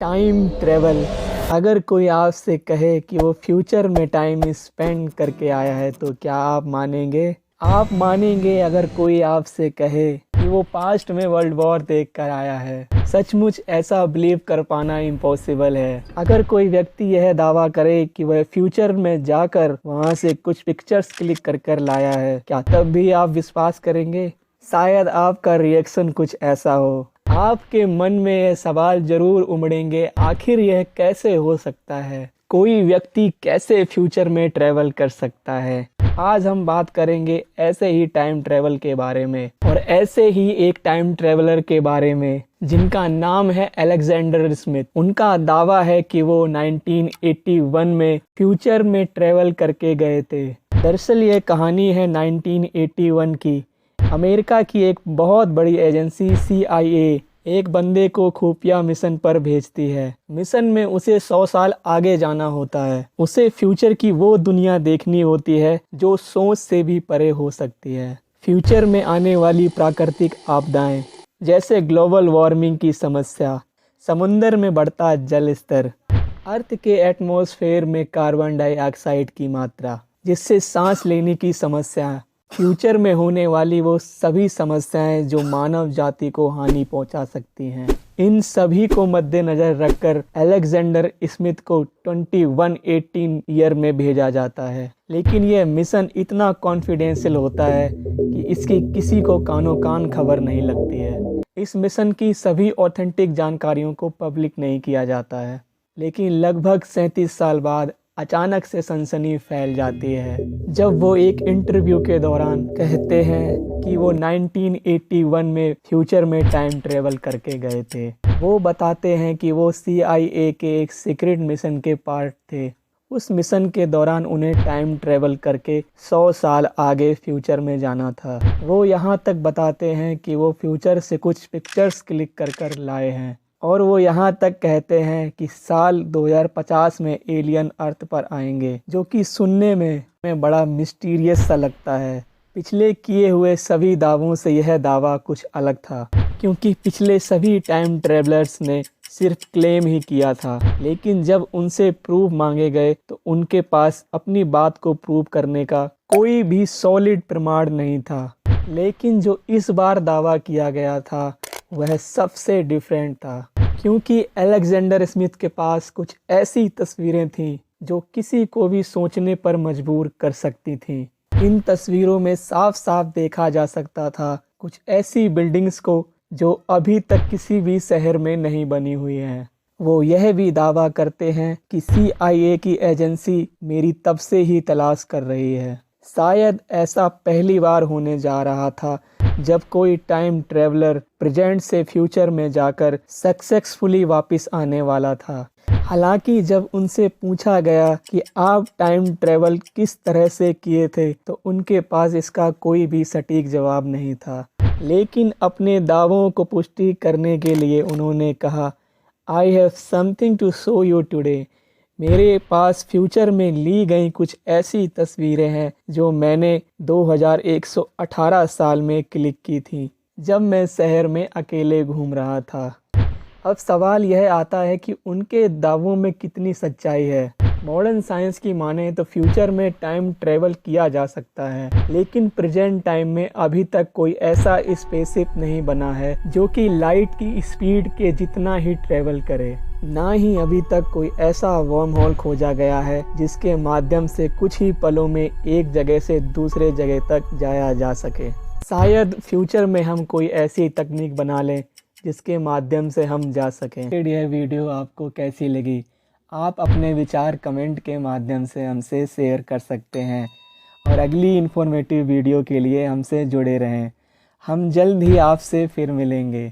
Time travel. अगर कोई आपसे कहे कि वो फ्यूचर में टाइम स्पेंड करके आया है तो क्या आप मानेंगे? आप मानेंगे अगर कोई आपसे कहे कि वो पास्ट में वर्ल्ड वॉर देख कर आया है? सचमुच ऐसा बिलीव कर पाना इम्पॉसिबल है। अगर कोई व्यक्ति यह दावा करे कि वह फ्यूचर में जाकर वहाँ से कुछ पिक्चर्स क्लिक कर कर लाया है, क्या तब भी आप विश्वास करेंगे? शायद आपका रिएक्शन कुछ ऐसा हो। आपके मन में यह सवाल जरूर उमड़ेंगे, आखिर यह कैसे हो सकता है? कोई व्यक्ति कैसे फ्यूचर में ट्रैवल कर सकता है? आज हम बात करेंगे ऐसे ही टाइम ट्रैवल के बारे में, और ऐसे ही एक टाइम ट्रैवलर के बारे में जिनका नाम है अलेक्जेंडर स्मिथ। उनका दावा है कि वो 1981 में फ्यूचर में ट्रैवल करके गए थे। दरअसल ये कहानी है 1981 की। अमेरिका की एक बहुत बड़ी एजेंसी CIA एक बंदे को खुफिया मिशन पर भेजती है। मिशन में उसे 100 साल आगे जाना होता है। उसे फ्यूचर की वो दुनिया देखनी होती है जो सोच से भी परे हो सकती है। फ्यूचर में आने वाली प्राकृतिक आपदाएं जैसे ग्लोबल वार्मिंग की समस्या, समुंदर में बढ़ता जल स्तर, अर्थ के एटमॉस्फेयर में कार्बन डाइऑक्साइड की मात्रा, जिससे सांस लेने की समस्या, फ्यूचर में होने वाली वो सभी समस्याएं जो मानव जाति को हानि पहुंचा सकती हैं। इन सभी को मद्देनजर रखकर अलेक्जेंडर स्मिथ को 2118 ईयर में भेजा जाता है। लेकिन यह मिशन इतना कॉन्फिडेंशियल होता है कि इसकी किसी को कानो कान खबर नहीं लगती है। इस मिशन की सभी ऑथेंटिक जानकारियों को पब्लिक नहीं किया जाता है। लेकिन लगभग 37 साल बाद अचानक से सनसनी फैल जाती है जब वो एक इंटरव्यू के दौरान कहते हैं कि वो 1981 में फ्यूचर में टाइम ट्रेवल करके गए थे। वो बताते हैं कि वो CIA के एक सीक्रेट मिशन के पार्ट थे। उस मिशन के दौरान उन्हें टाइम ट्रेवल करके 100 साल आगे फ्यूचर में जाना था। वो यहाँ तक बताते हैं कि वो फ्यूचर से कुछ पिक्चर्स क्लिक कर कर लाए हैं, और वो यहाँ तक कहते हैं कि साल 2050 में एलियन अर्थ पर आएंगे, जो कि सुनने में बड़ा मिस्टीरियस सा लगता है। पिछले किए हुए सभी दावों से यह दावा कुछ अलग था, क्योंकि पिछले सभी टाइम ट्रेवलर्स ने सिर्फ क्लेम ही किया था, लेकिन जब उनसे प्रूफ मांगे गए तो उनके पास अपनी बात को प्रूव करने का कोई भी सॉलिड प्रमाण नहीं था। लेकिन जो इस बार दावा किया गया था वह सबसे डिफरेंट था, क्योंकि अलेक्जेंडर स्मिथ के पास कुछ ऐसी तस्वीरें थीं जो किसी को भी सोचने पर मजबूर कर सकती थीं। इन तस्वीरों में साफ साफ देखा जा सकता था कुछ ऐसी बिल्डिंग्स को जो अभी तक किसी भी शहर में नहीं बनी हुई हैं। वो यह भी दावा करते हैं कि CIA की एजेंसी मेरी तब से ही तलाश कर रही है। शायद ऐसा पहली बार होने जा रहा था जब कोई टाइम ट्रेवलर प्रेजेंट से फ्यूचर में जाकर सक्सेसफुली वापस आने वाला था। हालांकि जब उनसे पूछा गया कि आप टाइम ट्रेवल किस तरह से किए थे तो उनके पास इसका कोई भी सटीक जवाब नहीं था। लेकिन अपने दावों को पुष्टि करने के लिए उन्होंने कहा, I have something to show you today. मेरे पास फ्यूचर में ली गई कुछ ऐसी तस्वीरें हैं जो मैंने 2118 साल में क्लिक की थी, जब मैं शहर में अकेले घूम रहा था। अब सवाल यह आता है कि उनके दावों में कितनी सच्चाई है। मॉडर्न साइंस की माने तो फ्यूचर में टाइम ट्रेवल किया जा सकता है, लेकिन प्रेजेंट टाइम में अभी तक कोई ऐसा स्पेसशिप नहीं बना है जो कि लाइट की स्पीड के जितना ही ट्रेवल करे। ना ही अभी तक कोई ऐसा वर्म होल खोजा गया है जिसके माध्यम से कुछ ही पलों में एक जगह से दूसरे जगह तक जाया जा सके। शायद फ्यूचर में हम कोई ऐसी तकनीक बना लें जिसके माध्यम से हम जा सकें। यह वीडियो आपको कैसी लगी? आप अपने विचार कमेंट के माध्यम से हमसे शेयर कर सकते हैं, और अगली इन्फॉर्मेटिव वीडियो के लिए हमसे जुड़े रहें। हम जल्द ही आपसे फिर मिलेंगे।